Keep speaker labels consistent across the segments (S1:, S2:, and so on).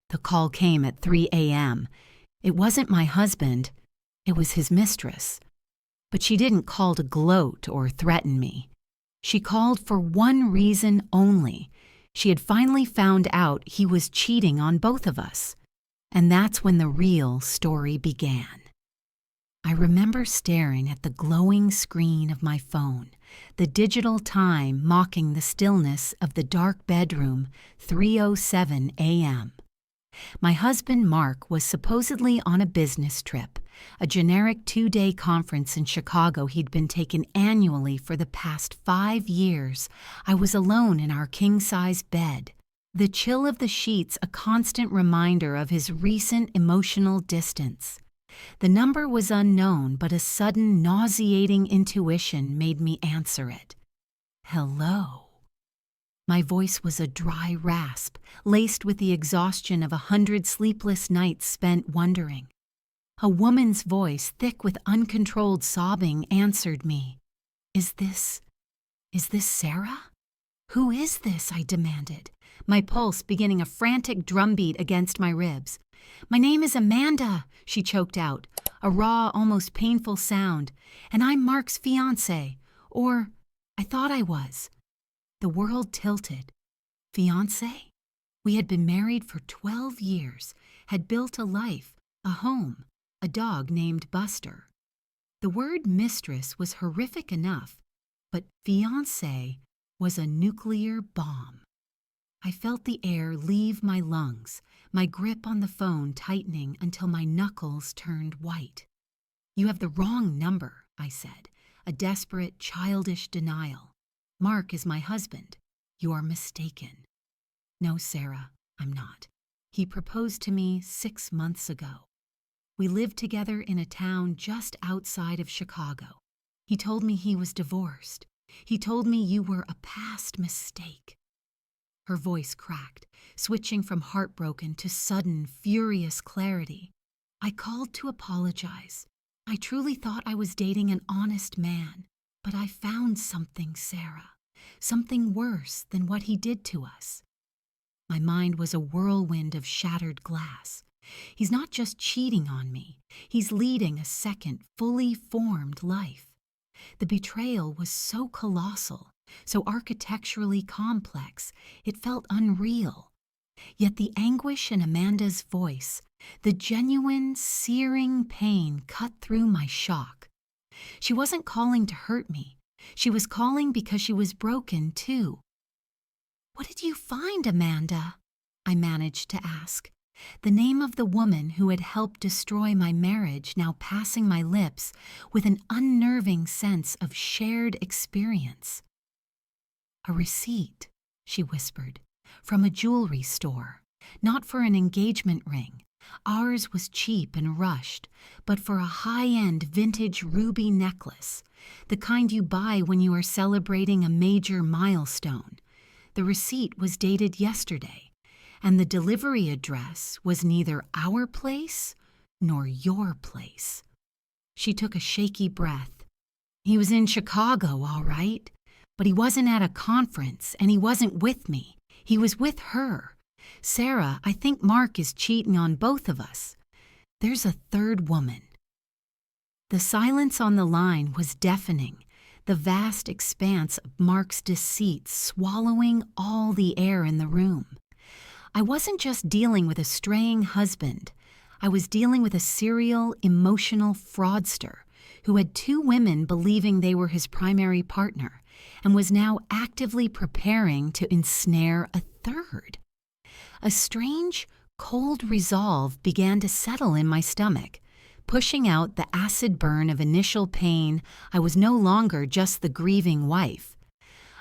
S1: The call came at 3 a.m. It wasn't my husband, it was his mistress. But she didn't call to gloat or threaten me. She called for one reason only. She had finally found out he was cheating on both of us. And that's when the real story began. I remember staring at the glowing screen of my phone, the digital time mocking the stillness of the dark bedroom, 3:07 a.m. My husband, Mark, was supposedly on a business trip, a generic 2-day conference in Chicago he'd been taking annually for the past 5 years. I was alone in our king-size bed, the chill of the sheets a constant reminder of his recent emotional distance. The number was unknown, but a sudden nauseating intuition made me answer it. Hello. My voice was a dry rasp, laced with the exhaustion of 100 sleepless nights spent wondering. A woman's voice, thick with uncontrolled sobbing, answered me. Is this Sarah? Who is this? I demanded, my pulse beginning a frantic drumbeat against my ribs. My name is Amanda, she choked out, a raw, almost painful sound, and I'm Mark's fiancée, or I thought I was. The world tilted. Fiancé? We had been married for 12 years, had built a life, a home, a dog named Buster. The word mistress was horrific enough, but fiancé was a nuclear bomb. I felt the air leave my lungs, my grip on the phone tightening until my knuckles turned white. You have the wrong number, I said, a desperate, childish denial. Mark is my husband. You're mistaken. No, Sarah, I'm not. He proposed to me 6 months ago. We lived together in a town just outside of Chicago. He told me he was divorced. He told me you were a past mistake. Her voice cracked, switching from heartbroken to sudden, furious clarity. I called to apologize. I truly thought I was dating an honest man, but I found something, Sarah, something worse than what he did to us. My mind was a whirlwind of shattered glass. He's not just cheating on me, he's leading a second, fully formed life. The betrayal was so colossal, so architecturally complex, it felt unreal. Yet the anguish in Amanda's voice, the genuine, searing pain cut through my shock. She wasn't calling to hurt me. She was calling because she was broken, too. What did you find, Amanda? I managed to ask, the name of the woman who had helped destroy my marriage now passing my lips with an unnerving sense of shared experience. A receipt, she whispered, from a jewelry store, not for an engagement ring. Ours was cheap and rushed, but for a high-end vintage ruby necklace, the kind you buy when you are celebrating a major milestone. The receipt was dated yesterday, and the delivery address was neither our place nor your place. She took a shaky breath. He was in Chicago, all right, but he wasn't at a conference, and he wasn't with me. He was with her. Sarah, I think Mark is cheating on both of us. There's a third woman. The silence on the line was deafening, the vast expanse of Mark's deceit swallowing all the air in the room. I wasn't just dealing with a straying husband. I was dealing with a serial, emotional fraudster who had 2 women believing they were his primary partner and was now actively preparing to ensnare a third. A strange, cold resolve began to settle in my stomach, pushing out the acid burn of initial pain. I was no longer just the grieving wife.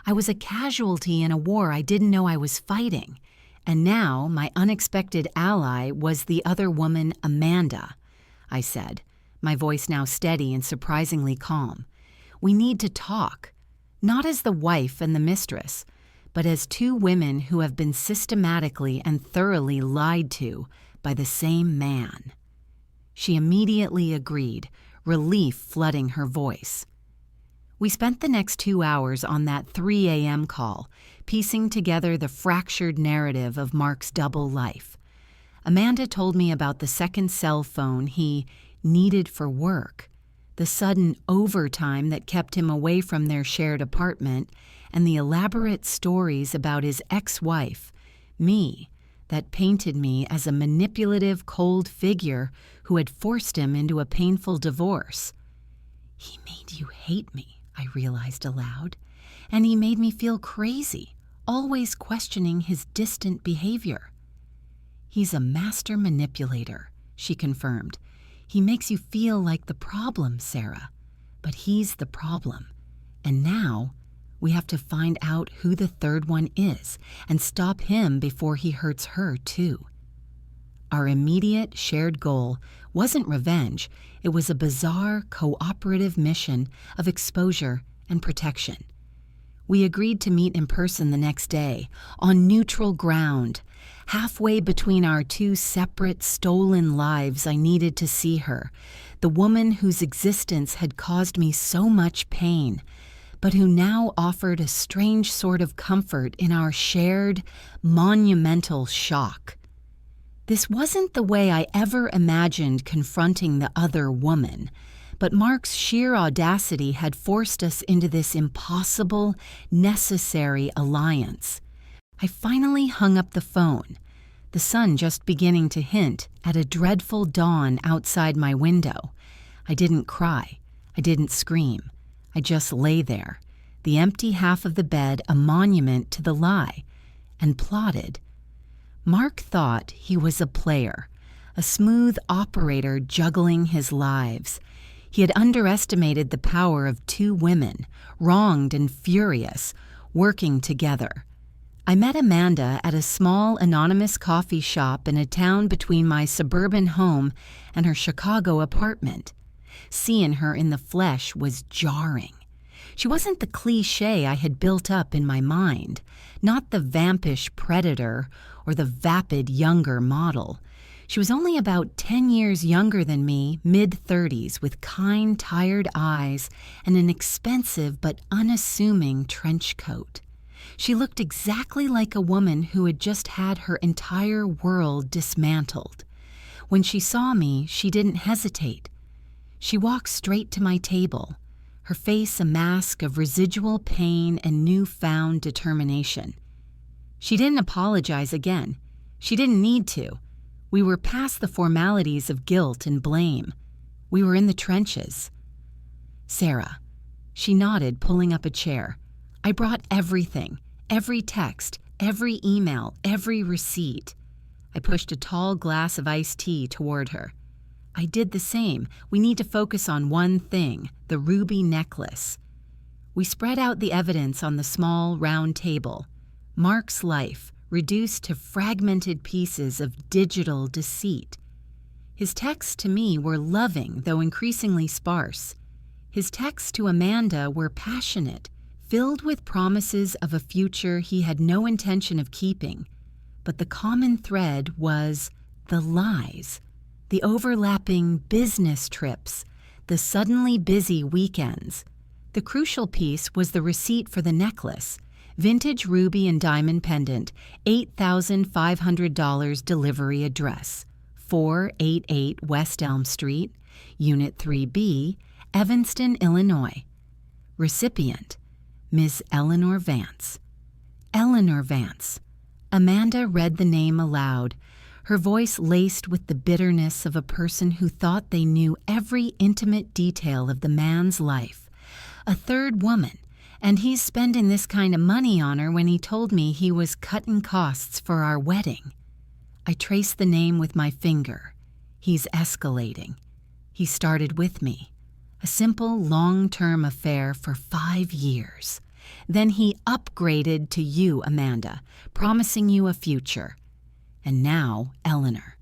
S1: I was a casualty in a war I didn't know I was fighting, and now my unexpected ally was the other woman, Amanda. I said, my voice now steady and surprisingly calm. We need to talk, not as the wife and the mistress, but as 2 women who have been systematically and thoroughly lied to by the same man. She immediately agreed, relief flooding her voice. We spent the next 2 hours on that 3 a.m. call, piecing together the fractured narrative of Mark's double life. Amanda told me about the second cell phone he needed for work, the sudden overtime that kept him away from their shared apartment, and the elaborate stories about his ex-wife, me, that painted me as a manipulative, cold figure who had forced him into a painful divorce. He made you hate me, I realized aloud, and he made me feel crazy, always questioning his distant behavior. He's a master manipulator, she confirmed. He makes you feel like the problem, Sarah, but he's the problem. And now we have to find out who the third one is and stop him before he hurts her too. Our immediate shared goal wasn't revenge. It was a bizarre, cooperative mission of exposure and protection. We agreed to meet in person the next day, on neutral ground. Halfway between our two separate, stolen lives, I needed to see her, the woman whose existence had caused me so much pain, but who now offered a strange sort of comfort in our shared, monumental shock. This wasn't the way I ever imagined confronting the other woman, but Mark's sheer audacity had forced us into this impossible, necessary alliance. I finally hung up the phone, the sun just beginning to hint at a dreadful dawn outside my window. I didn't cry. I didn't scream. I just lay there, the empty half of the bed a monument to the lie, and plotted. Mark thought he was a player, a smooth operator juggling his lives. He had underestimated the power of two women, wronged and furious, working together. I met Amanda at a small anonymous coffee shop in a town between my suburban home and her Chicago apartment. Seeing her in the flesh was jarring. She wasn't the cliché I had built up in my mind, not the vampish predator or the vapid younger model. She was only about 10 years younger than me, mid-30s, with kind, tired eyes and an expensive but unassuming trench coat. She looked exactly like a woman who had just had her entire world dismantled. When she saw me, she didn't hesitate. She walked straight to my table, her face a mask of residual pain and newfound determination. She didn't apologize again. She didn't need to. We were past the formalities of guilt and blame. We were in the trenches. Sarah. She nodded, pulling up a chair. I brought everything, every text, every email, every receipt. I pushed a tall glass of iced tea toward her. I did the same. We need to focus on one thing, the ruby necklace. We spread out the evidence on the small, round table. Mark's life, reduced to fragmented pieces of digital deceit. His texts to me were loving, though increasingly sparse. His texts to Amanda were passionate, filled with promises of a future he had no intention of keeping. But the common thread was the lies, the overlapping business trips, the suddenly busy weekends. The crucial piece was the receipt for the necklace, vintage ruby and diamond pendant, $8,500 delivery address, 488 West Elm Street, Unit 3B, Evanston, Illinois. Recipient, Ms. Eleanor Vance. Eleanor Vance. Amanda read the name aloud, her voice laced with the bitterness of a person who thought they knew every intimate detail of the man's life. A third woman, and he's spending this kind of money on her when he told me he was cutting costs for our wedding. I traced the name with my finger. He's escalating. He started with me. A simple, long-term affair for 5 years. Then he upgraded to you, Amanda, promising you a future. And now, Eleanor.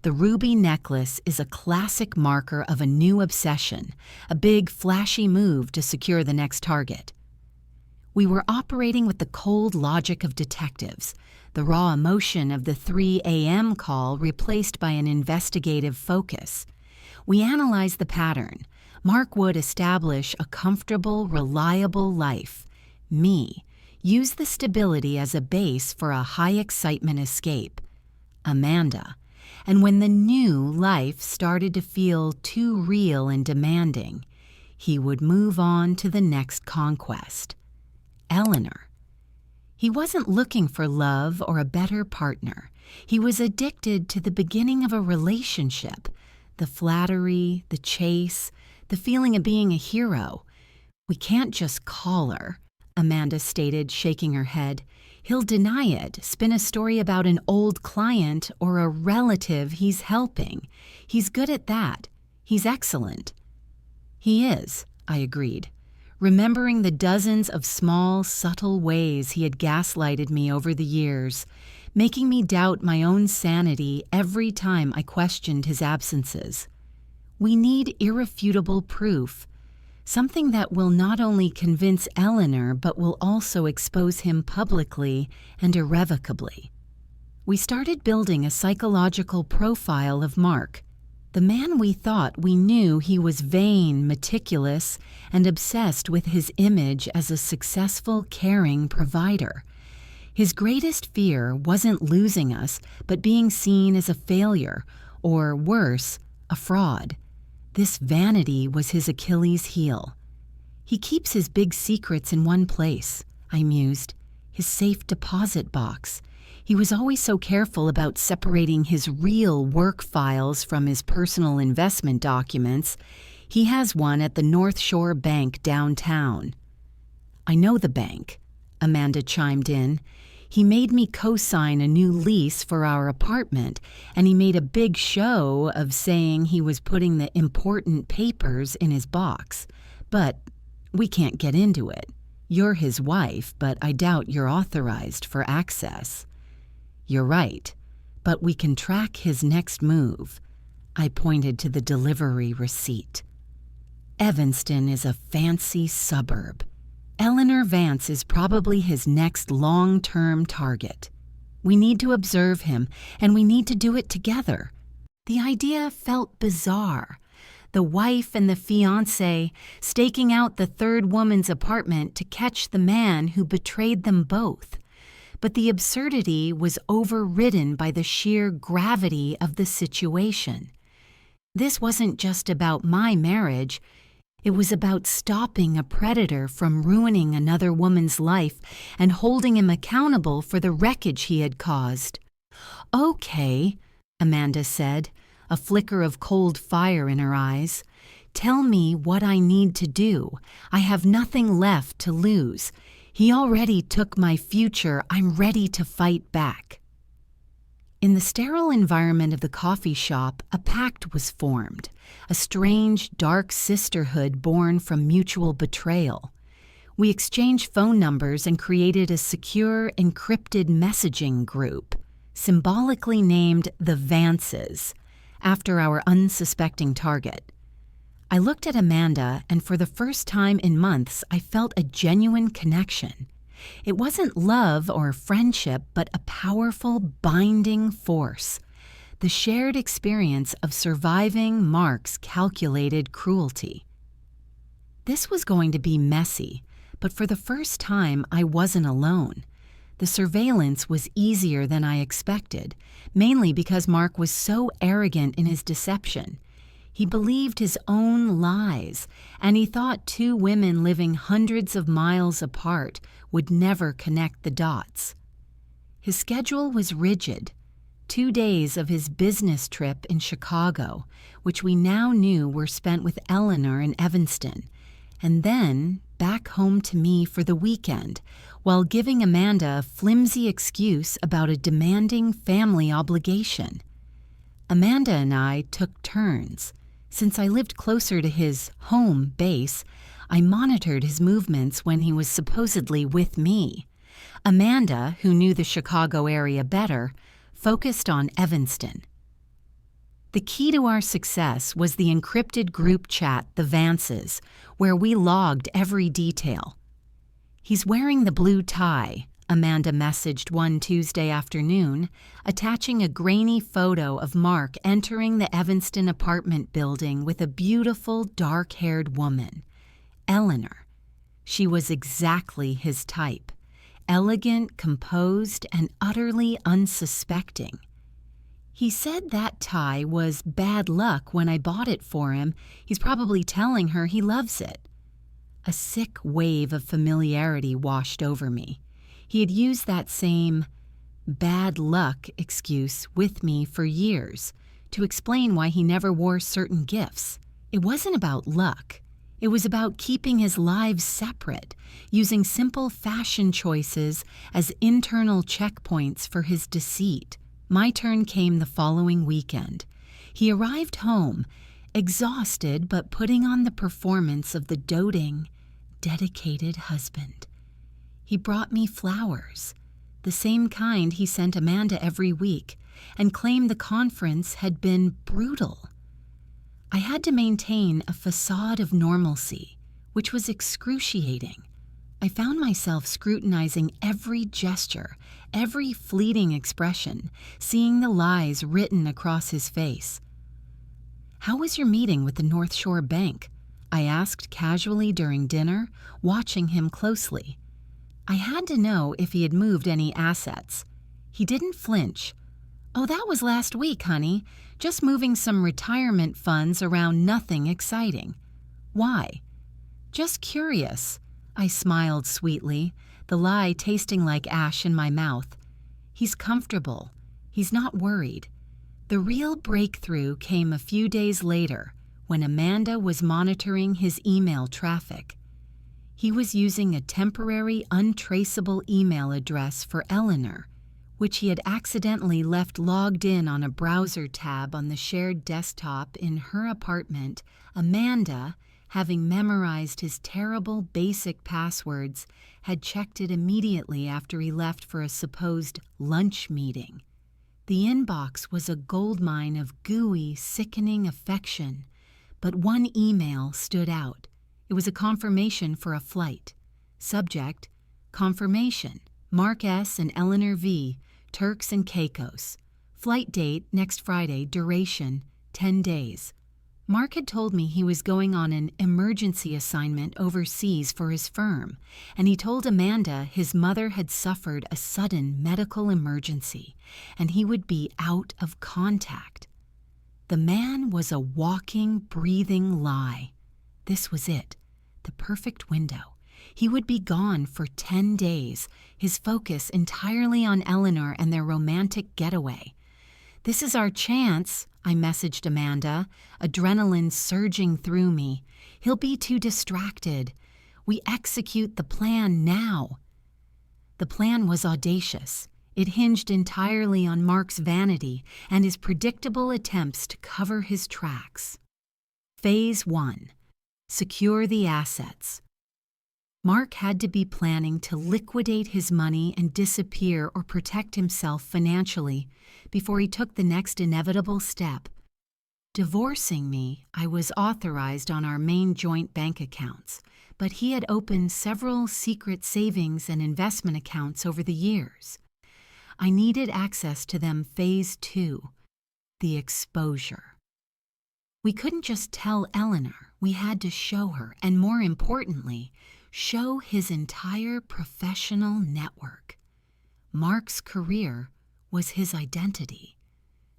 S1: The ruby necklace is a classic marker of a new obsession, a big, flashy move to secure the next target. We were operating with the cold logic of detectives, the raw emotion of the 3 a.m. call replaced by an investigative focus. We analyzed the pattern. Mark would establish a comfortable, reliable life. Me, use the stability as a base for a high-excitement escape. Amanda, and when the new life started to feel too real and demanding, he would move on to the next conquest. Eleanor. He wasn't looking for love or a better partner. He was addicted to the beginning of a relationship, the flattery, the chase, the feeling of being a hero. "We can't just call her," Amanda stated, shaking her head. "He'll deny it, spin a story about an old client or a relative he's helping. He's good at that. He's excellent." "He is," I agreed, remembering the dozens of small, subtle ways he had gaslighted me over the years, making me doubt my own sanity every time I questioned his absences. We need irrefutable proof, something that will not only convince Eleanor but will also expose him publicly and irrevocably. We started building a psychological profile of Mark, the man we thought we knew. He was vain, meticulous, and obsessed with his image as a successful, caring provider. His greatest fear wasn't losing us, but being seen as a failure, or worse, a fraud. This vanity was his Achilles heel. "He keeps his big secrets in one place," I mused, "his safe deposit box. He was always so careful about separating his real work files from his personal investment documents. He has one at the North Shore Bank downtown." "I know the bank," Amanda chimed in. "He made me co-sign a new lease for our apartment, and he made a big show of saying he was putting the important papers in his box. But we can't get into it. You're his wife, but I doubt you're authorized for access." "You're right, but we can track his next move." I pointed to the delivery receipt. "Evanston is a fancy suburb. Eleanor Vance is probably his next long-term target. We need to observe him, and we need to do it together." The idea felt bizarre. The wife and the fiancé staking out the third woman's apartment to catch the man who betrayed them both. But the absurdity was overridden by the sheer gravity of the situation. This wasn't just about my marriage. It was about stopping a predator from ruining another woman's life and holding him accountable for the wreckage he had caused. "Okay," Amanda said, a flicker of cold fire in her eyes. "Tell me what I need to do. I have nothing left to lose. He already took my future. I'm ready to fight back." In the sterile environment of the coffee shop, a pact was formed, a strange, dark sisterhood born from mutual betrayal. We exchanged phone numbers and created a secure, encrypted messaging group, symbolically named the Vances, after our unsuspecting target. I looked at Amanda, and for the first time in months, I felt a genuine connection. It wasn't love or friendship, but a powerful, binding force. The shared experience of surviving Mark's calculated cruelty. This was going to be messy, but for the first time, I wasn't alone. The surveillance was easier than I expected, mainly because Mark was so arrogant in his deception. He believed his own lies, and he thought two women living hundreds of miles apart would never connect the dots. His schedule was rigid. 2 days of his business trip in Chicago, which we now knew were spent with Eleanor in Evanston, and then back home to me for the weekend, while giving Amanda a flimsy excuse about a demanding family obligation. Amanda and I took turns. Since I lived closer to his home base, I monitored his movements when he was supposedly with me. Amanda, who knew the Chicago area better, focused on Evanston. The key to our success was the encrypted group chat, the Vances, where we logged every detail. "He's wearing the blue tie," Amanda messaged one Tuesday afternoon, attaching a grainy photo of Mark entering the Evanston apartment building with a beautiful, dark-haired woman, Eleanor. She was exactly his type, elegant, composed, and utterly unsuspecting. He said that tie was bad luck when I bought it for him. He's probably telling her he loves it. A sick wave of familiarity washed over me. He had used that same bad luck excuse with me for years to explain why he never wore certain gifts. It wasn't about luck. It was about keeping his lives separate, using simple fashion choices as internal checkpoints for his deceit. My turn came the following weekend. He arrived home, exhausted but putting on the performance of the doting, dedicated husband. He brought me flowers, the same kind he sent Amanda every week, and claimed the conference had been brutal. I had to maintain a facade of normalcy, which was excruciating. I found myself scrutinizing every gesture, every fleeting expression, seeing the lies written across his face. "How was your meeting with the North Shore Bank?" I asked casually during dinner, watching him closely. I had to know if he had moved any assets. He didn't flinch. "Oh, that was last week, honey. Just moving some retirement funds around, nothing exciting." "Why?" "Just curious." I smiled sweetly, the lie tasting like ash in my mouth. He's comfortable. He's not worried. The real breakthrough came a few days later when Amanda was monitoring his email traffic. He was using a temporary, untraceable email address for Eleanor, which he had accidentally left logged in on a browser tab on the shared desktop in her apartment. Amanda, having memorized his terrible basic passwords, had checked it immediately after he left for a supposed lunch meeting. The inbox was a goldmine of gooey, sickening affection, but one email stood out. It was a confirmation for a flight. Subject: confirmation, Mark S. and Eleanor V., Turks and Caicos. Flight date next Friday, duration 10 days. Mark had told me he was going on an emergency assignment overseas for his firm, and he told Amanda his mother had suffered a sudden medical emergency, and he would be out of contact. The man was a walking, breathing lie. This was it, the perfect window. He would be gone for 10 days, his focus entirely on Eleanor and their romantic getaway. "This is our chance," I messaged Amanda, adrenaline surging through me. "He'll be too distracted. We execute the plan now." The plan was audacious. It hinged entirely on Mark's vanity and his predictable attempts to cover his tracks. Phase 1. Secure the assets. Mark had to be planning to liquidate his money and disappear or protect himself financially before he took the next inevitable step. Divorcing me, I was authorized on our main joint bank accounts, but he had opened several secret savings and investment accounts over the years. I needed access to them. Phase 2, the exposure. We couldn't just tell Eleanor, we had to show her, and more importantly, show his entire professional network. Mark's career was his identity.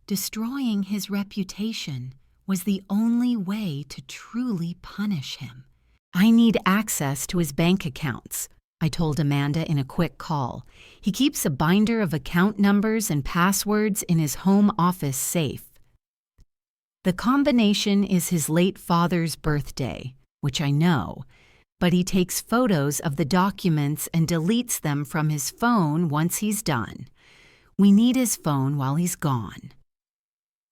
S1: Destroying his reputation was the only way to truly punish him. "I need access to his bank accounts," I told Amanda in a quick call. "He keeps a binder of account numbers and passwords in his home office safe. The combination is his late father's birthday, which I know, but he takes photos of the documents and deletes them from his phone once he's done. We need his phone while he's gone."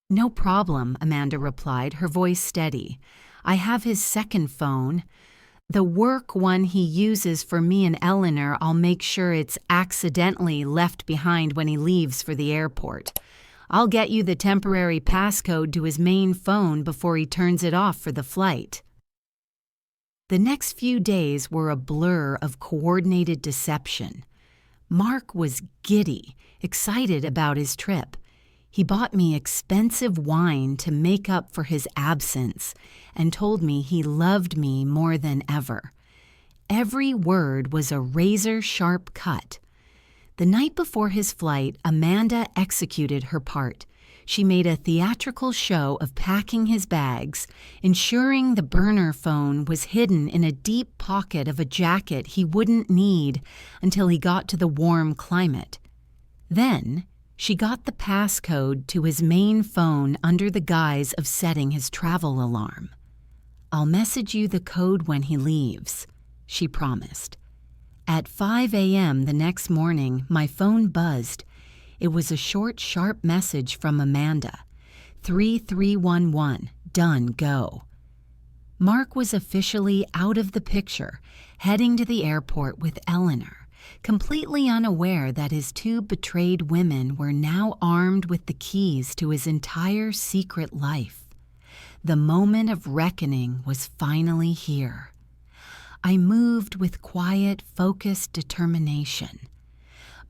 S1: "No problem," Amanda replied, her voice steady. "I have his second phone. The work one he uses for me and Eleanor, I'll make sure it's accidentally left behind when he leaves for the airport. I'll get you the temporary passcode to his main phone before he turns it off for the flight." The next few days were a blur of coordinated deception. Mark was giddy, excited about his trip. He bought me expensive wine to make up for his absence and told me he loved me more than ever. Every word was a razor-sharp cut. The night before his flight, Amanda executed her part. She made a theatrical show of packing his bags, ensuring the burner phone was hidden in a deep pocket of a jacket he wouldn't need until he got to the warm climate. Then, she got the passcode to his main phone under the guise of setting his travel alarm. "I'll message you the code when he leaves," she promised. At 5 a.m. the next morning, my phone buzzed. It was a short, sharp message from Amanda. 3311, done, go. Mark was officially out of the picture, heading to the airport with Eleanor, completely unaware that his two betrayed women were now armed with the keys to his entire secret life. The moment of reckoning was finally here. I moved with quiet, focused determination.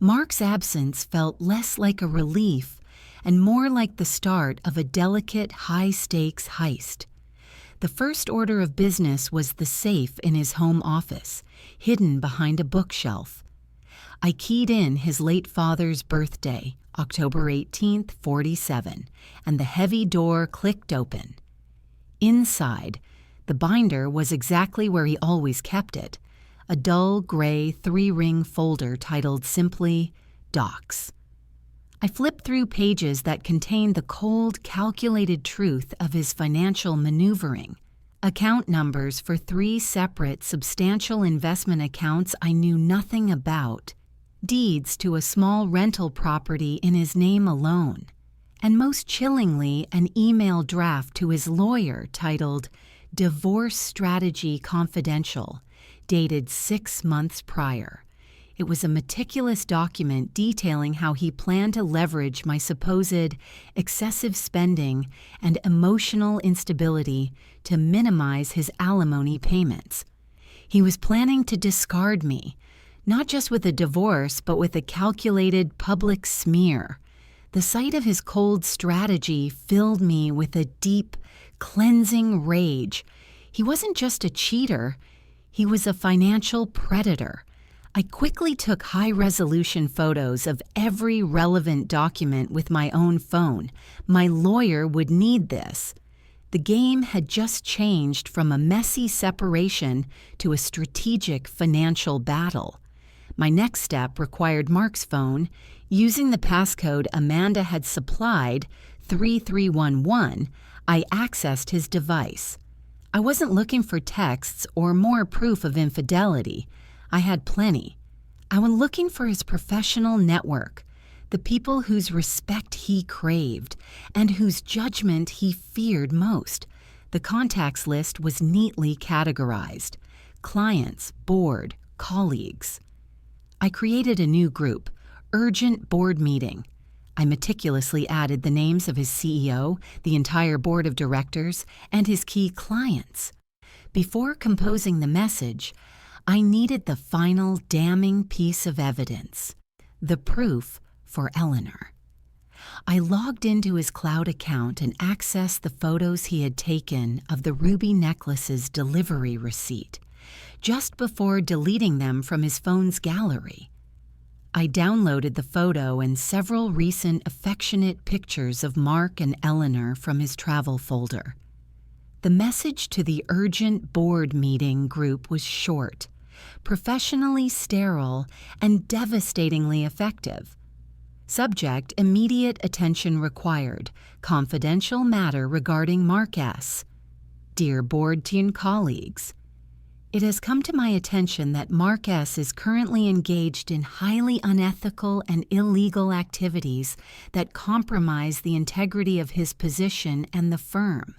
S1: Mark's absence felt less like a relief and more like the start of a delicate, high-stakes heist. The first order of business was the safe in his home office, hidden behind a bookshelf. I keyed in his late father's birthday, October 18th, 47, and the heavy door clicked open. Inside, the binder was exactly where he always kept it, a dull gray 3-ring folder titled simply Docs. I flipped through pages that contained the cold, calculated truth of his financial maneuvering. Account numbers for 3 separate, substantial investment accounts I knew nothing about. Deeds to a small rental property in his name alone. And most chillingly, an email draft to his lawyer titled Divorce Strategy Confidential, dated 6 months prior. It was a meticulous document detailing how he planned to leverage my supposed excessive spending and emotional instability to minimize his alimony payments. He was planning to discard me, not just with a divorce, but with a calculated public smear. The sight of his cold strategy filled me with a deep, cleansing rage. He wasn't just a cheater. He was a financial predator. I quickly took high-resolution photos of every relevant document with my own phone. My lawyer would need this. The game had just changed from a messy separation to a strategic financial battle. My next step required Mark's phone. Using the passcode Amanda had supplied, 3311, I accessed his device. I wasn't looking for texts or more proof of infidelity. I had plenty. I was looking for his professional network, the people whose respect he craved and whose judgment he feared most. The contacts list was neatly categorized: clients, board, colleagues. I created a new group, Urgent Board Meeting. I meticulously added the names of his CEO, the entire board of directors, and his key clients. Before composing the message, I needed the final damning piece of evidence, the proof for Eleanor. I logged into his cloud account and accessed the photos he had taken of the ruby necklace's delivery receipt, just before deleting them from his phone's gallery. I downloaded the photo and several recent affectionate pictures of Mark and Eleanor from his travel folder. The message to the urgent board meeting group was short, professionally sterile, and devastatingly effective. Subject: immediate attention required. Confidential matter regarding Mark S. Dear board team colleagues, it has come to my attention that Mark S. is currently engaged in highly unethical and illegal activities that compromise the integrity of his position and the firm.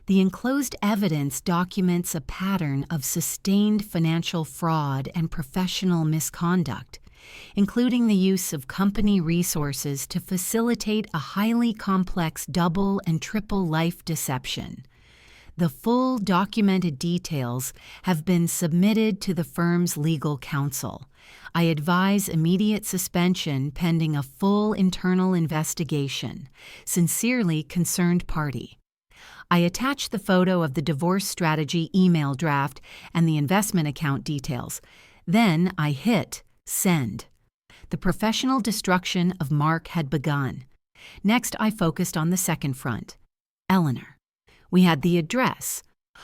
S1: The enclosed evidence documents a pattern of sustained financial fraud and professional misconduct, including the use of company resources to facilitate a highly complex double and triple life deception. The full documented details have been submitted to the firm's legal counsel. I advise immediate suspension pending a full internal investigation. Sincerely, concerned party. I attach the photo of the divorce strategy email draft and the investment account details. Then I hit send. The professional destruction of Mark had begun. Next, I focused on the second front, Eleanor. We had the address,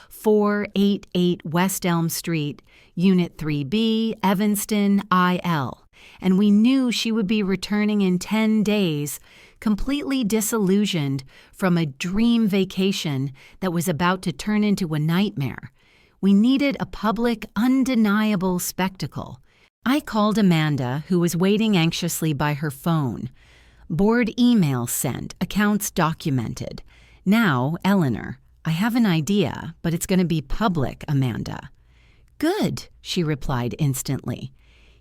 S1: 488 West Elm Street, Unit 3B, Evanston, IL, and we knew she would be returning in 10 days, completely disillusioned from a dream vacation that was about to turn into a nightmare. We needed a public, undeniable spectacle. I called Amanda, who was waiting anxiously by her phone. Board email sent, accounts documented. Now, Eleanor, I have an idea, but it's going to be public, Amanda. Good, she replied instantly.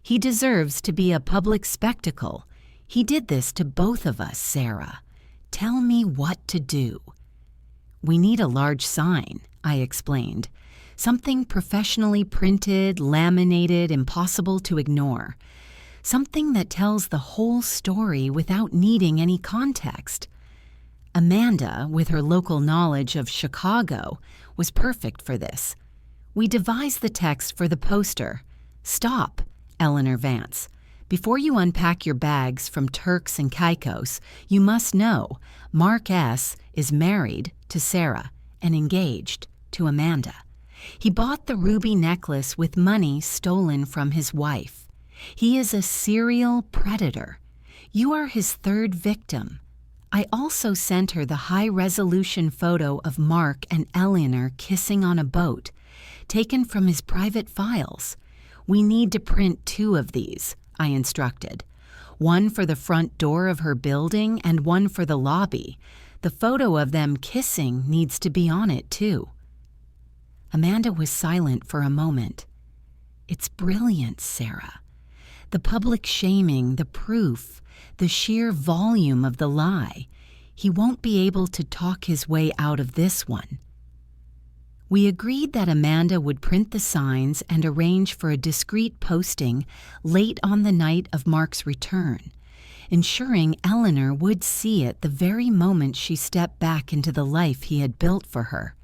S1: He deserves to be a public spectacle. He did this to both of us, Sarah. Tell me what to do. We need a large sign, I explained. Something professionally printed, laminated, impossible to ignore. Something that tells the whole story without needing any context. Amanda, with her local knowledge of Chicago, was perfect for this. We devised the text for the poster. Stop, Eleanor Vance. Before you unpack your bags from Turks and Caicos, you must know Mark S. is married to Sarah and engaged to Amanda. He bought the ruby necklace with money stolen from his wife. He is a serial predator. You are his third victim. I also sent her the high-resolution photo of Mark and Eleanor kissing on a boat, taken from his private files. We need to print 2 of these, I instructed. One for the front door of her building and one for the lobby. The photo of them kissing needs to be on it, too. Amanda was silent for a moment. It's brilliant, Sarah. The public shaming, the proof, the sheer volume of the lie. He won't be able to talk his way out of this one. We agreed that Amanda would print the signs and arrange for a discreet posting late on the night of Mark's return, ensuring Eleanor would see it the very moment she stepped back into the life he had built for her.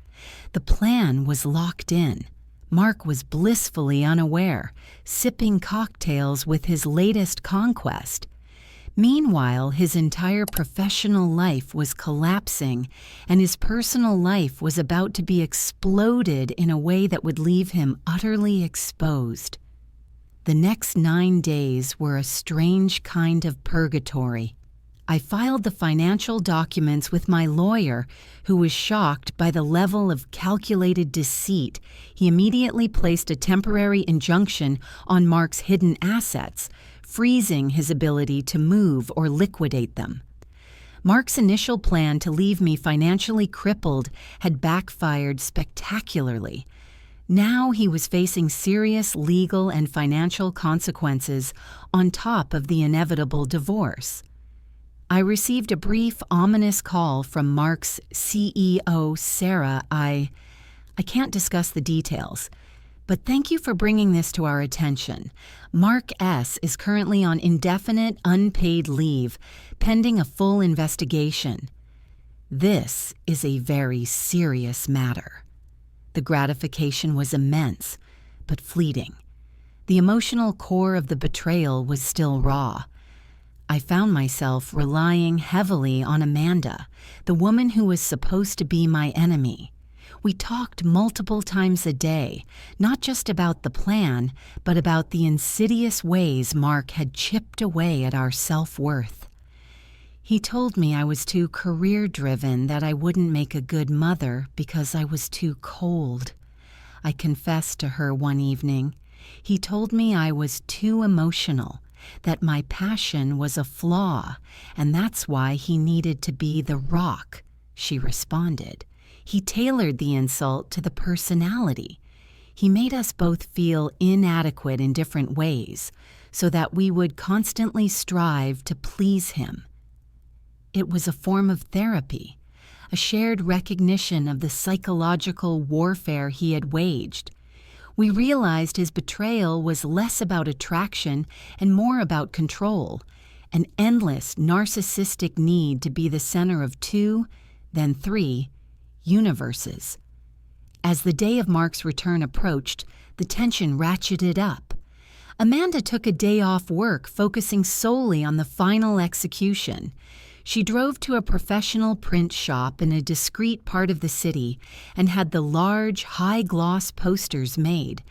S1: The plan was locked in. Mark was blissfully unaware, sipping cocktails with his latest conquest. Meanwhile, his entire professional life was collapsing, and his personal life was about to be exploded in a way that would leave him utterly exposed. The next 9 days were a strange kind of purgatory. I filed the financial documents with my lawyer, who was shocked by the level of calculated deceit. He immediately placed a temporary injunction on Mark's hidden assets, freezing his ability to move or liquidate them. Mark's initial plan to leave me financially crippled had backfired spectacularly. Now he was facing serious legal and financial consequences on top of the inevitable divorce. I received a brief, ominous call from Mark's CEO, Sarah. I can't discuss the details, but thank you for bringing this to our attention. Mark S. is currently on indefinite, unpaid leave, pending a full investigation. This is a very serious matter. The gratification was immense, but fleeting. The emotional core of the betrayal was still raw. I found myself relying heavily on Amanda, the woman who was supposed to be my enemy. We talked multiple times a day, not just about the plan, but about the insidious ways Mark had chipped away at our self-worth. He told me I was too career-driven, that I wouldn't make a good mother because I was too cold. I confessed to her one evening. He told me I was too emotional, that my passion was a flaw, and that's why he needed to be the rock, she responded. He tailored the insult to the personality. He made us both feel inadequate in different ways, so that we would constantly strive to please him. It was a form of therapy, a shared recognition of the psychological warfare he had waged. We realized his betrayal was less about attraction and more about control, an endless narcissistic need to be the center of 2, then 3, universes. As the day of Mark's return approached, the tension ratcheted up. Amanda took a day off work, focusing solely on the final execution. She drove to a professional print shop in a discreet part of the city and had the large, high-gloss posters made.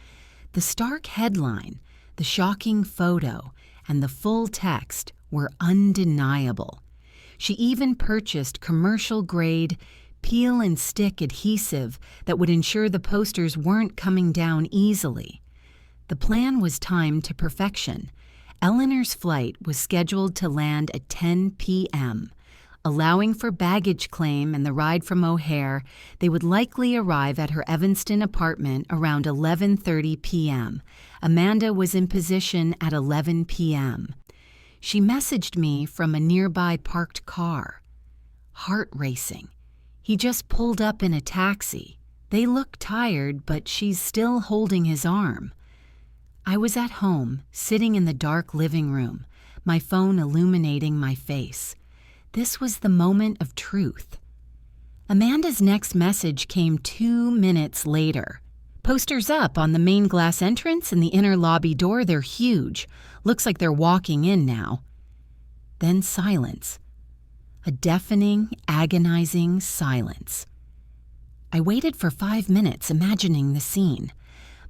S1: The stark headline, the shocking photo, and the full text were undeniable. She even purchased commercial-grade peel-and-stick adhesive that would ensure the posters weren't coming down easily. The plan was timed to perfection. Eleanor's flight was scheduled to land at 10 p.m. Allowing for baggage claim and the ride from O'Hare, they would likely arrive at her Evanston apartment around 11:30 p.m. Amanda was in position at 11 p.m. She messaged me from a nearby parked car. Heart racing. He just pulled up in a taxi. They look tired, but she's still holding his arm. I was at home, sitting in the dark living room, my phone illuminating my face. This was the moment of truth. Amanda's next message came 2 minutes later. Posters up on the main glass entrance and the inner lobby door. They're huge. Looks like they're walking in now. Then silence. A deafening, agonizing silence. I waited for 5 minutes, imagining the scene.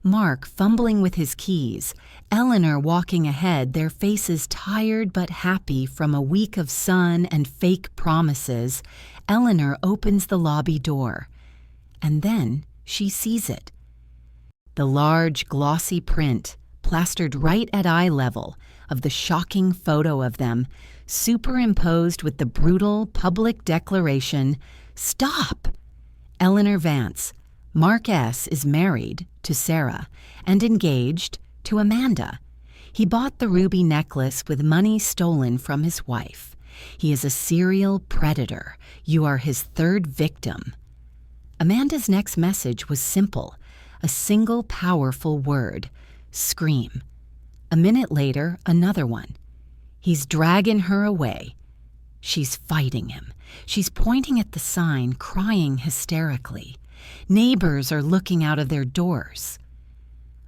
S1: Mark fumbling with his keys, Eleanor walking ahead, their faces tired but happy from a week of sun and fake promises. Eleanor opens the lobby door. And then she sees it. The large, glossy print, plastered right at eye level, of the shocking photo of them, superimposed with the brutal public declaration, "Stop!" Eleanor Vance, Mark S. is married to Sarah and engaged to Amanda. He bought the ruby necklace with money stolen from his wife. He is a serial predator. You are his third victim. Amanda's next message was simple, a single powerful word, scream. A minute later, another one. He's dragging her away. She's fighting him. She's pointing at the sign, crying hysterically. Neighbors are looking out of their doors.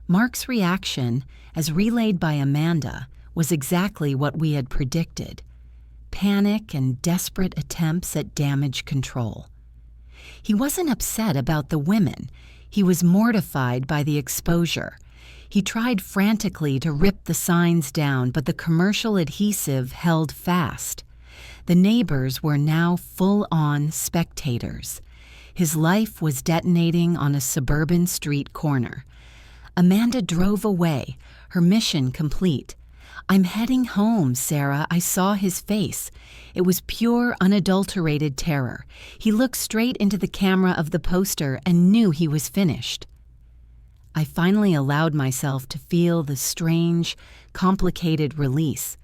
S1: Mark's reaction, as relayed by Amanda, was exactly what we had predicted. Panic and desperate attempts at damage control. He wasn't upset about the women. He was mortified by the exposure. He tried frantically to rip the signs down, but the commercial adhesive held fast. The neighbors were now full-on spectators. His life was detonating on a suburban street corner. Amanda drove away, her mission complete. "I'm heading home, Sarah." I saw his face. It was pure, unadulterated terror. He looked straight into the camera of the poster and knew he was finished. I finally allowed myself to feel the strange, complicated release.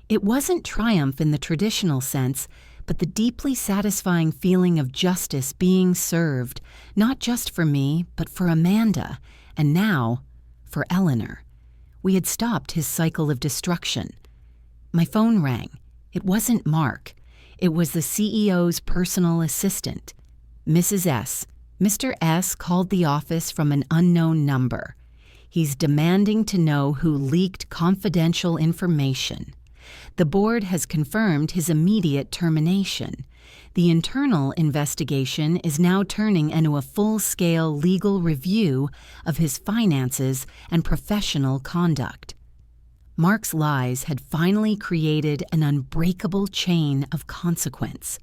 S1: It wasn't triumph in the traditional sense, but the deeply satisfying feeling of justice being served, not just for me, but for Amanda, and now, for Eleanor. We had stopped his cycle of destruction. My phone rang. It wasn't Mark. It was the CEO's personal assistant. Mrs. S. Mr. S. called the office from an unknown number. He's demanding to know who leaked confidential information. The board has confirmed his immediate termination. The internal investigation is now turning into a full-scale legal review of his finances and professional conduct. Mark's lies had finally created an unbreakable chain of consequence.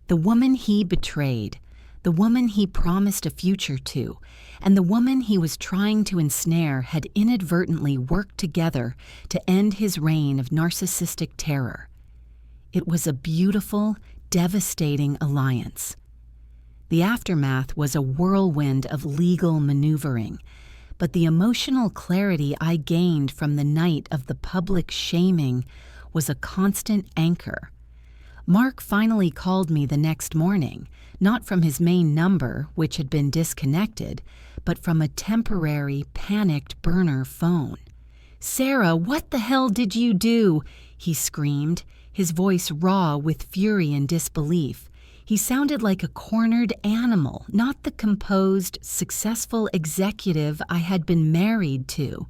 S1: The woman he betrayed, the woman he promised a future to, and the woman he was trying to ensnare had inadvertently worked together to end his reign of narcissistic terror. It was a beautiful, devastating alliance. The aftermath was a whirlwind of legal maneuvering, but the emotional clarity I gained from the night of the public shaming was a constant anchor. Mark finally called me the next morning, not from his main number, which had been disconnected, but from a temporary, panicked burner phone. "Sarah, what the hell did you do?" he screamed, his voice raw with fury and disbelief. He sounded like a cornered animal, not the composed, successful executive I had been married to.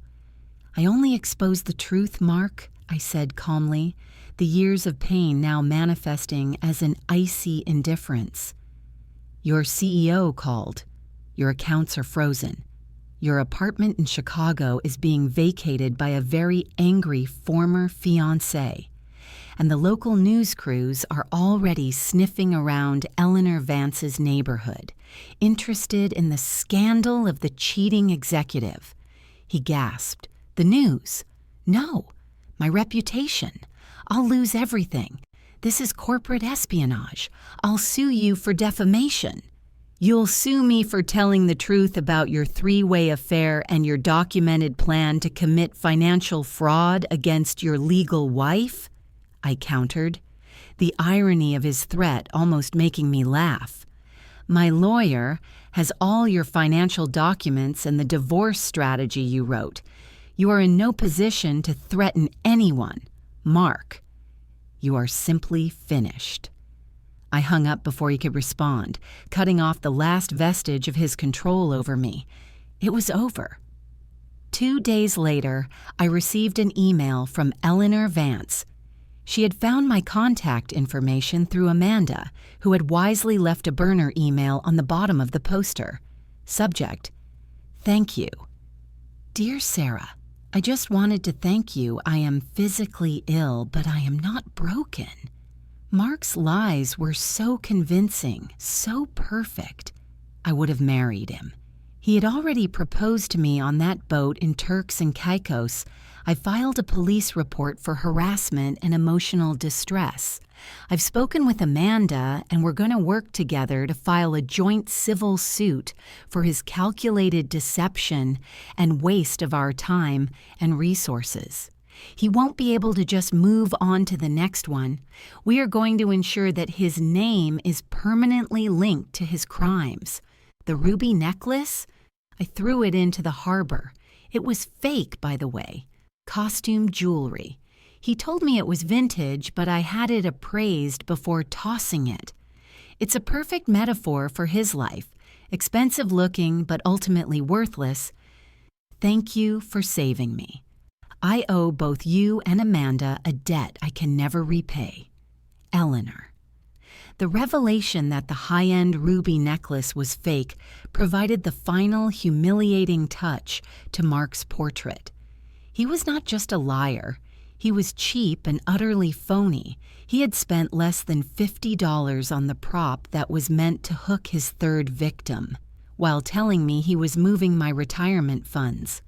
S1: "I only exposed the truth, Mark," I said calmly. the years of pain now manifesting as an icy indifference. Your CEO called. Your accounts are frozen. Your apartment in Chicago is being vacated by a very angry former fiancé. And the local news crews are already sniffing around Eleanor Vance's neighborhood, interested in the scandal of the cheating executive. He gasped. The news? No, my reputation. I'll lose everything. This is corporate espionage. I'll sue you for defamation. You'll sue me for telling the truth about your three-way affair and your documented plan to commit financial fraud against your legal wife? I countered, the irony of his threat almost making me laugh. My lawyer has all your financial documents and the divorce strategy you wrote. You are in no position to threaten anyone. Mark, you are simply finished. I hung up before he could respond, cutting off the last vestige of his control over me. It was over. 2 days later, I received an email from Eleanor Vance. She had found my contact information through Amanda, who had wisely left a burner email on the bottom of the poster. Subject: Thank you. Dear Sarah, I just wanted to thank you. I am physically ill, but I am not broken. Mark's lies were so convincing, so perfect. I would have married him. He had already proposed to me on that boat in Turks and Caicos. I filed a police report for harassment and emotional distress. I've spoken with Amanda, and we're going to work together to file a joint civil suit for his calculated deception and waste of our time and resources. He won't be able to just move on to the next one. We are going to ensure that his name is permanently linked to his crimes. The ruby necklace? I threw it into the harbor. It was fake, by the way. Costume jewelry. He told me it was vintage, but I had it appraised before tossing it. It's a perfect metaphor for his life. Expensive looking, but ultimately worthless. Thank you for saving me. I owe both you and Amanda a debt I can never repay. Eleanor. The revelation that the high-end ruby necklace was fake provided the final humiliating touch to Mark's portrait. He was not just a liar. He was cheap and utterly phony. He had spent less than $50 on the prop that was meant to hook his third victim, while telling me he was moving my retirement funds.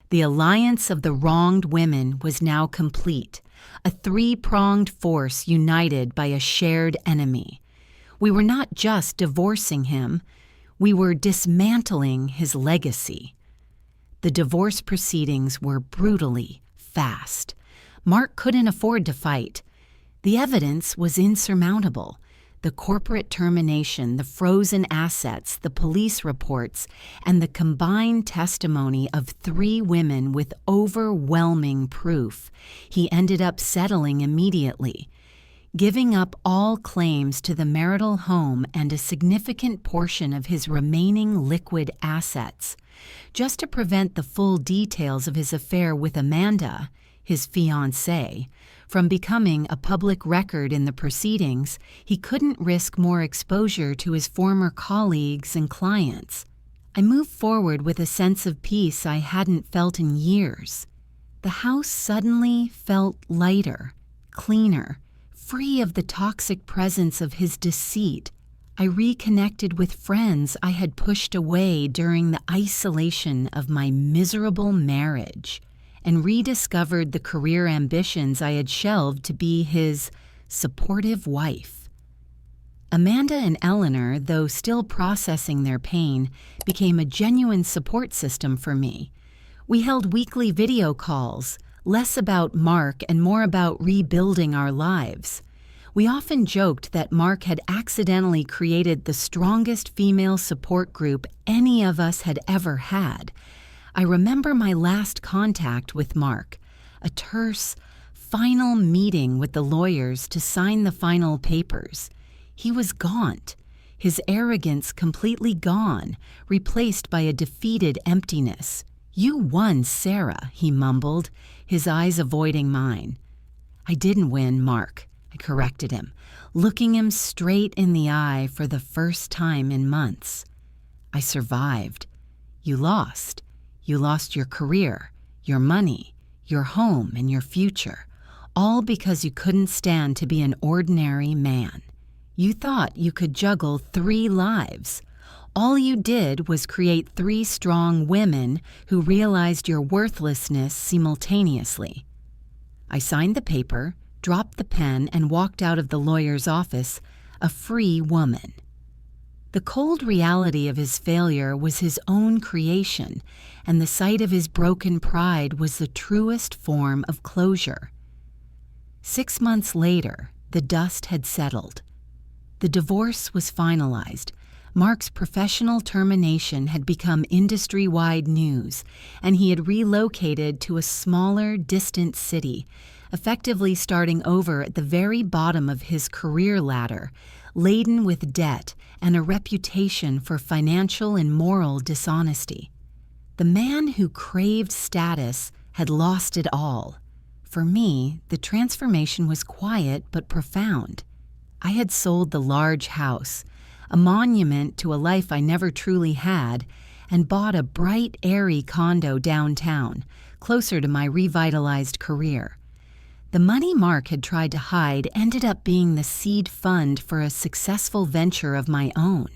S1: The alliance of the wronged women was now complete, a three-pronged force united by a shared enemy. We were not just divorcing him, we were dismantling his legacy. The divorce proceedings were brutally fast. Mark couldn't afford to fight. The evidence was insurmountable. The corporate termination, the frozen assets, the police reports, and the combined testimony of 3 women with overwhelming proof. He ended up settling immediately, giving up all claims to the marital home and a significant portion of his remaining liquid assets. Just to prevent the full details of his affair with Amanda, his fiancée, from becoming a public record in the proceedings, he couldn't risk more exposure to his former colleagues and clients. I moved forward with a sense of peace I hadn't felt in years. The house suddenly felt lighter, cleaner, free of the toxic presence of his deceit. I reconnected with friends I had pushed away during the isolation of my miserable marriage, and rediscovered the career ambitions I had shelved to be his supportive wife. Amanda and Eleanor, though still processing their pain, became a genuine support system for me. We held weekly video calls, less about Mark and more about rebuilding our lives. We often joked that Mark had accidentally created the strongest female support group any of us had ever had. I remember my last contact with Mark, a terse, final meeting with the lawyers to sign the final papers. He was gaunt, his arrogance completely gone, replaced by a defeated emptiness. "You won, Sarah," he mumbled, his eyes avoiding mine. I didn't win, Mark, I corrected him, looking him straight in the eye for the first time in months. I survived. You lost. You lost your career, your money, your home, and your future, all because you couldn't stand to be an ordinary man. You thought you could juggle 3 lives. All you did was create 3 strong women who realized your worthlessness simultaneously. I signed the paper, dropped the pen, and walked out of the lawyer's office, a free woman. The cold reality of his failure was his own creation, and the sight of his broken pride was the truest form of closure. 6 months later, the dust had settled. The divorce was finalized. Mark's professional termination had become industry-wide news, and he had relocated to a smaller, distant city, effectively starting over at the very bottom of his career ladder, laden with debt and a reputation for financial and moral dishonesty. The man who craved status had lost it all. For me, the transformation was quiet but profound. I had sold the large house, a monument to a life I never truly had, and bought a bright, airy condo downtown, closer to my revitalized career. The money Mark had tried to hide ended up being the seed fund for a successful venture of my own,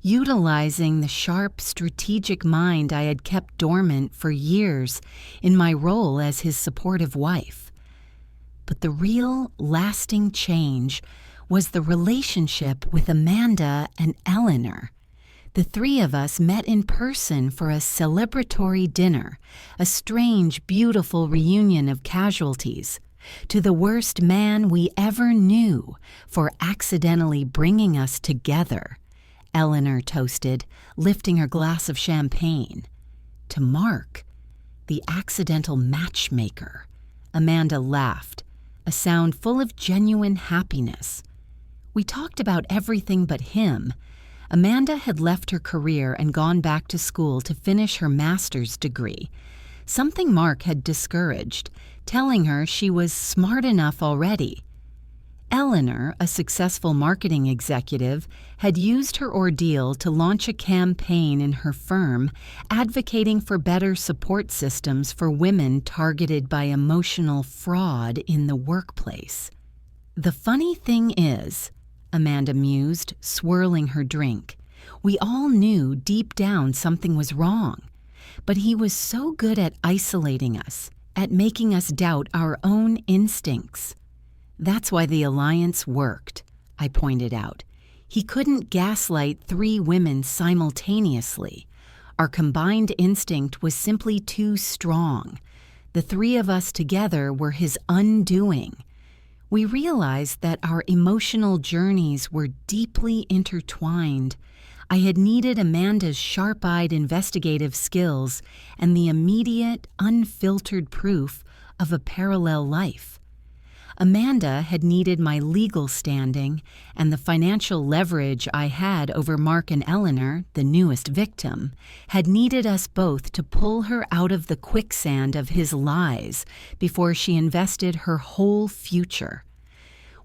S1: utilizing the sharp, strategic mind I had kept dormant for years in my role as his supportive wife. But the real, lasting change was the relationship with Amanda and Eleanor. The 3 of us met in person for a celebratory dinner, a strange, beautiful reunion of casualties. To the worst man we ever knew for accidentally bringing us together, Eleanor toasted, lifting her glass of champagne. To Mark, the accidental matchmaker, Amanda laughed, a sound full of genuine happiness. We talked about everything but him. Amanda had left her career and gone back to school to finish her master's degree, something Mark had discouraged, telling her she was smart enough already. Eleanor, a successful marketing executive, had used her ordeal to launch a campaign in her firm advocating for better support systems for women targeted by emotional fraud in the workplace. The funny thing is, Amanda mused, swirling her drink, we all knew deep down something was wrong, but he was so good at isolating us, at making us doubt our own instincts. That's why the alliance worked, I pointed out. He couldn't gaslight 3 women simultaneously. Our combined instinct was simply too strong. The 3 of us together were his undoing. We realized that our emotional journeys were deeply intertwined. I had needed Amanda's sharp-eyed investigative skills and the immediate, unfiltered proof of a parallel life. Amanda had needed my legal standing and the financial leverage I had over Mark and Eleanor, the newest victim, had needed us both to pull her out of the quicksand of his lies before she invested her whole future.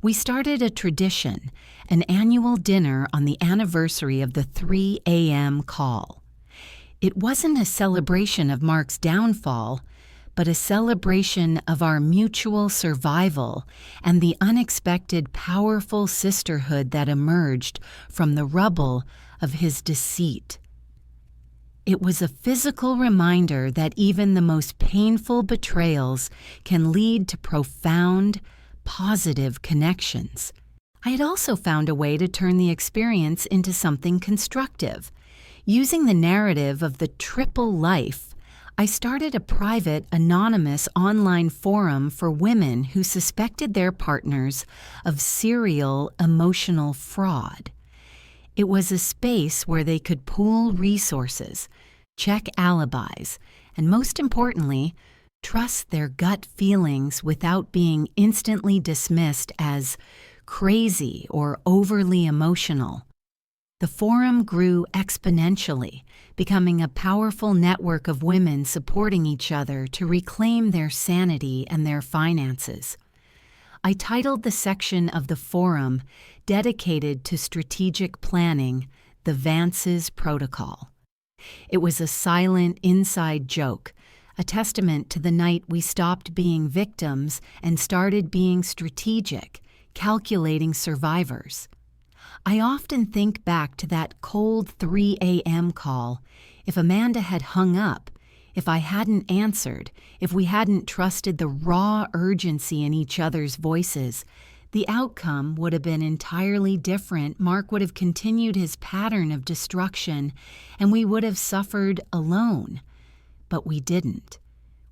S1: We started a tradition, an annual dinner on the anniversary of the 3 a.m. call. It wasn't a celebration of Mark's downfall, but a celebration of our mutual survival and the unexpected powerful sisterhood that emerged from the rubble of his deceit. It was a physical reminder that even the most painful betrayals can lead to profound, positive connections. I had also found a way to turn the experience into something constructive. Using the narrative of the triple life, I started a private, anonymous online forum for women who suspected their partners of serial emotional fraud. It was a space where they could pool resources, check alibis, and most importantly, trust their gut feelings without being instantly dismissed as crazy or overly emotional. The forum grew exponentially, becoming a powerful network of women supporting each other to reclaim their sanity and their finances. I titled the section of the forum dedicated to strategic planning, "The Vance's Protocol." It was a silent inside joke, a testament to the night we stopped being victims and started being strategic, calculating survivors. I often think back to that cold 3 a.m. call. If Amanda had hung up, if I hadn't answered, if we hadn't trusted the raw urgency in each other's voices, the outcome would have been entirely different. Mark would have continued his pattern of destruction, and we would have suffered alone. But we didn't.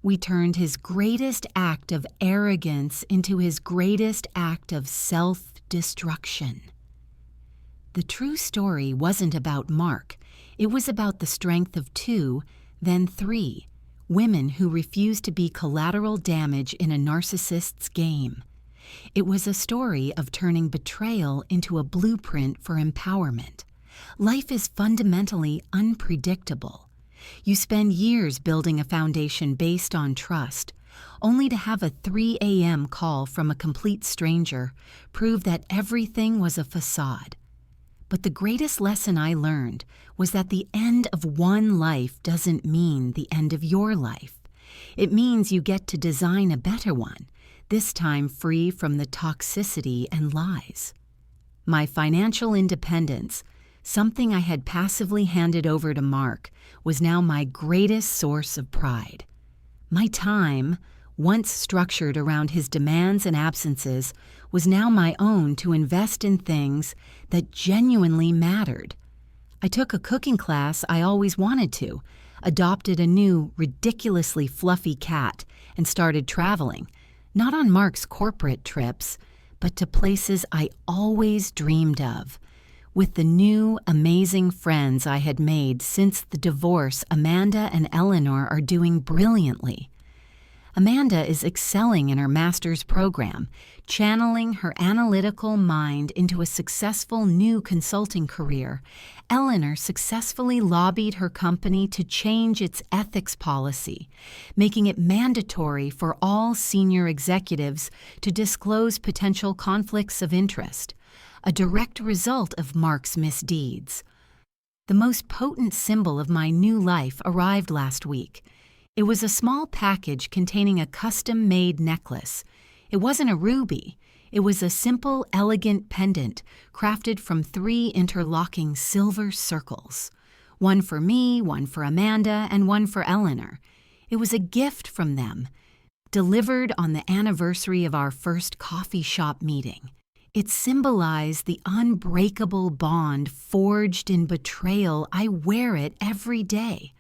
S1: We turned his greatest act of arrogance into his greatest act of self-destruction. The true story wasn't about Mark. It was about the strength of 2, then 3, women who refused to be collateral damage in a narcissist's game. It was a story of turning betrayal into a blueprint for empowerment. Life is fundamentally unpredictable. You spend years building a foundation based on trust, only to have a 3 a.m. call from a complete stranger prove that everything was a facade. But the greatest lesson I learned was that the end of one life doesn't mean the end of your life. It means you get to design a better one, this time free from the toxicity and lies. My financial independence, something I had passively handed over to Mark, was now my greatest source of pride. My time, once structured around his demands and absences, was now my own to invest in things that genuinely mattered. I took a cooking class I always wanted to, adopted a new, ridiculously fluffy cat, and started traveling, not on Mark's corporate trips, but to places I always dreamed of. With the new, amazing friends I had made since the divorce, Amanda and Eleanor are doing brilliantly. Amanda is excelling in her master's program, channeling her analytical mind into a successful new consulting career. Eleanor successfully lobbied her company to change its ethics policy, making it mandatory for all senior executives to disclose potential conflicts of interest, a direct result of Mark's misdeeds. The most potent symbol of my new life arrived last week. It was a small package containing a custom-made necklace. It wasn't a ruby. It was a simple, elegant pendant crafted from 3 interlocking silver circles. One for me, one for Amanda, and one for Eleanor. It was a gift from them, delivered on the anniversary of our first coffee shop meeting. It symbolized the unbreakable bond forged in betrayal. I wear it every day.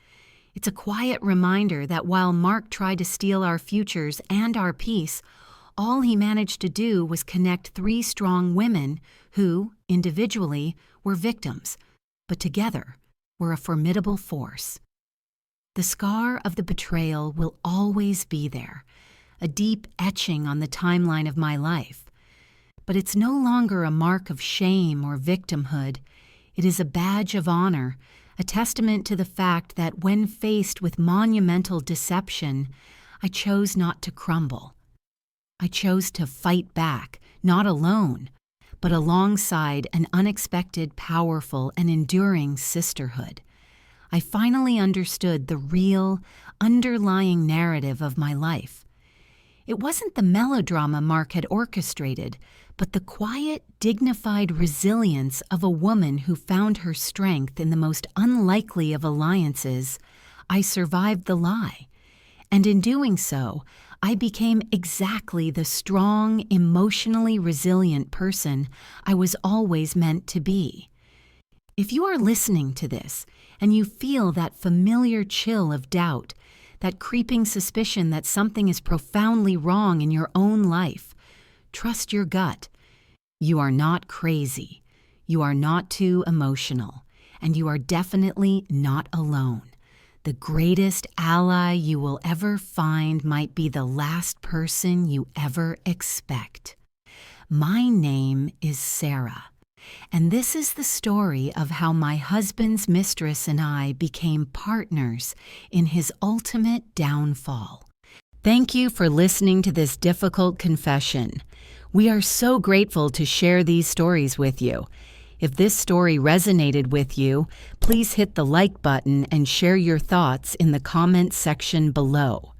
S1: It's a quiet reminder that while Mark tried to steal our futures and our peace, all he managed to do was connect 3 strong women who, individually, were victims, but together were a formidable force. The scar of the betrayal will always be there, a deep etching on the timeline of my life. But it's no longer a mark of shame or victimhood. It is a badge of honor, a testament to the fact that when faced with monumental deception, I chose not to crumble. I chose to fight back, not alone, but alongside an unexpected, powerful, and enduring sisterhood. I finally understood the real, underlying narrative of my life. It wasn't the melodrama Mark had orchestrated, but the quiet, dignified resilience of a woman who found her strength in the most unlikely of alliances. I survived the lie, and in doing so, I became exactly the strong, emotionally resilient person I was always meant to be. If you are listening to this, and you feel that familiar chill of doubt, that creeping suspicion that something is profoundly wrong in your own life, trust your gut. You are not crazy. You are not too emotional. And you are definitely not alone. The greatest ally you will ever find might be the last person you ever expect. My name is Sarah, and this is the story of how my husband's mistress and I became partners in his ultimate downfall. Thank you for listening to this difficult confession. We are so grateful to share these stories with you. If this story resonated with you, please hit the like button and share your thoughts in the comments section below.